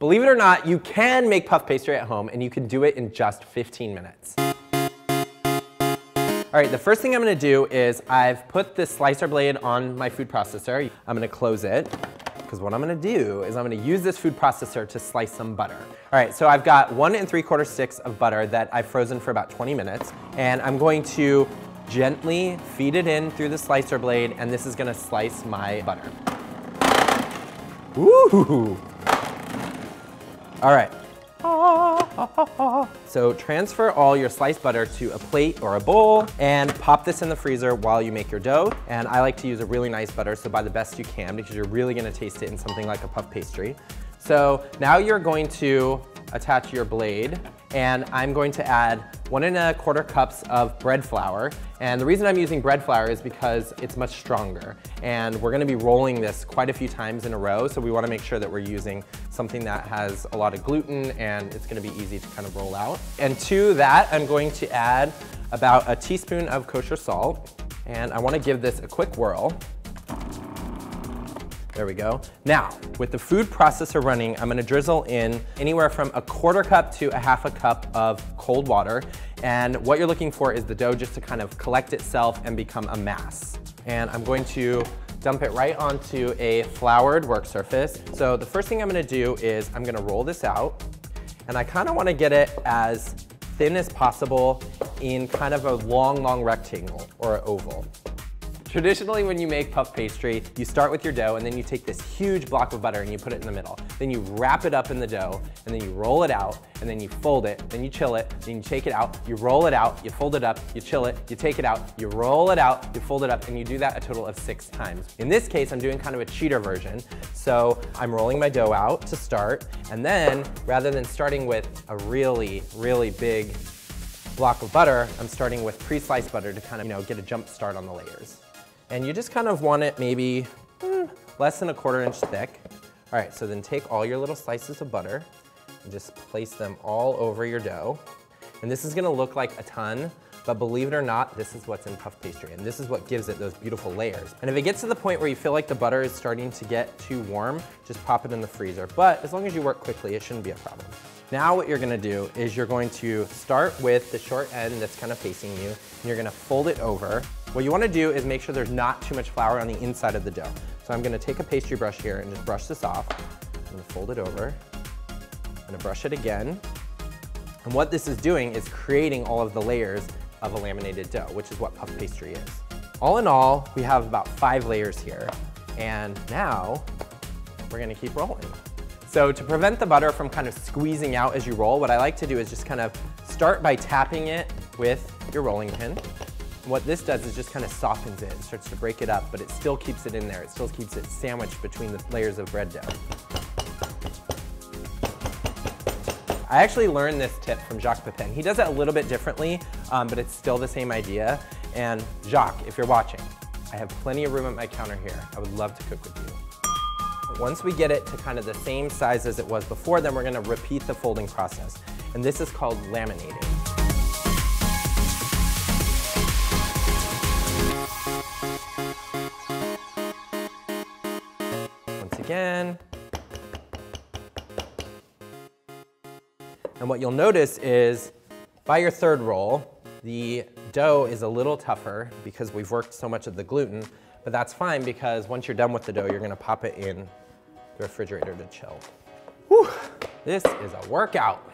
Believe it or not, you can make puff pastry at home and you can do it in just 15 minutes. All right, the first thing I'm gonna do is I've put this slicer blade on my food processor. I'm gonna close it, because what I'm gonna do is I'm gonna use this food processor to slice some butter. All right, so I've got 1 3/4 sticks of butter that I've frozen for about 20 minutes, and I'm going to gently feed it in through the slicer blade, and this is gonna slice my butter. Ooh! All right. So transfer all your sliced butter to a plate or a bowl and pop this in the freezer while you make your dough. And I like to use a really nice butter, so buy the best you can because you're really gonna taste it in something like a puff pastry. So now you're going to attach your blade, and I'm going to add 1 1/4 cups of bread flour. And the reason I'm using bread flour is because it's much stronger. And we're gonna be rolling this quite a few times in a row, so we wanna make sure that we're using something that has a lot of gluten and it's gonna be easy to kind of roll out. And to that, I'm going to add about a teaspoon of kosher salt. And I wanna give this a quick whirl. There we go. Now, with the food processor running, I'm gonna drizzle in anywhere from 1/4 cup to 1/2 cup of cold water. And what you're looking for is the dough just to kind of collect itself and become a mass. And I'm going to dump it right onto a floured work surface. So the first thing I'm gonna do is I'm gonna roll this out, and I kinda wanna get it as thin as possible in kind of a long rectangle or an oval. Traditionally, when you make puff pastry, you start with your dough and then you take this huge block of butter and you put it in the middle. Then you wrap it up in the dough and then you roll it out and then you fold it, then you chill it, then you take it out, you roll it out, you fold it up, you chill it, you take it out, you roll it out, you fold it up, and you do that a total of 6 times. In this case, I'm doing kind of a cheater version. So I'm rolling my dough out to start, and then rather than starting with a really big block of butter, I'm starting with pre-sliced butter to kind of, get a jump start on the layers. And you just kind of want it maybe less than 1/4 inch thick. All right, so then take all your little slices of butter and just place them all over your dough. And this is gonna look like a ton, but believe it or not, this is what's in puff pastry, and this is what gives it those beautiful layers. And if it gets to the point where you feel like the butter is starting to get too warm, just pop it in the freezer. But as long as you work quickly, it shouldn't be a problem. Now what you're gonna do is you're going to start with the short end that's kind of facing you, and you're gonna fold it over. What you wanna do is make sure there's not too much flour on the inside of the dough. So I'm gonna take a pastry brush here and just brush this off. I'm gonna fold it over. I'm gonna brush it again. And what this is doing is creating all of the layers of a laminated dough, which is what puff pastry is. All in all, we have about 5 layers here. And now we're gonna keep rolling. So to prevent the butter from kind of squeezing out as you roll, what I like to do is just kind of start by tapping it with your rolling pin. What this does is just kind of softens it and starts to break it up, but it still keeps it in there. It still keeps it sandwiched between the layers of bread dough. I actually learned this tip from Jacques Pepin. He does it a little bit differently, but it's still the same idea. And Jacques, if you're watching, I have plenty of room at my counter here. I would love to cook with you. Once we get it to kind of the same size as it was before, then we're gonna repeat the folding process. And this is called laminating. Once again. And what you'll notice is by your 3rd roll, the dough is a little tougher because we've worked so much of the gluten, but that's fine because once you're done with the dough, you're gonna pop it in the refrigerator to chill. Whew, this is a workout,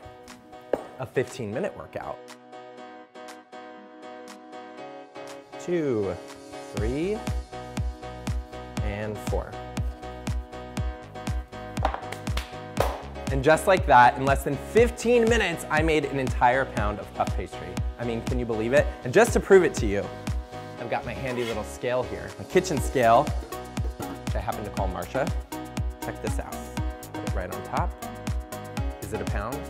a 15-minute workout. 2, 3, and 4. And just like that, in less than 15 minutes, I made an entire pound of puff pastry. I mean, can you believe it? And just to prove it to you, I've got my handy little scale here, my kitchen scale, which I happen to call Marsha. Check this out. Put it right on top. Is it a pound?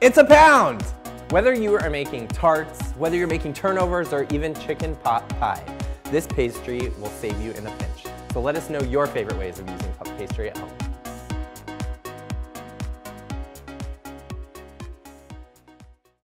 It's a pound! Whether you are making tarts, whether you're making turnovers, or even chicken pot pie, this pastry will save you in a pinch. So let us know your favorite ways of using puff pastry at home.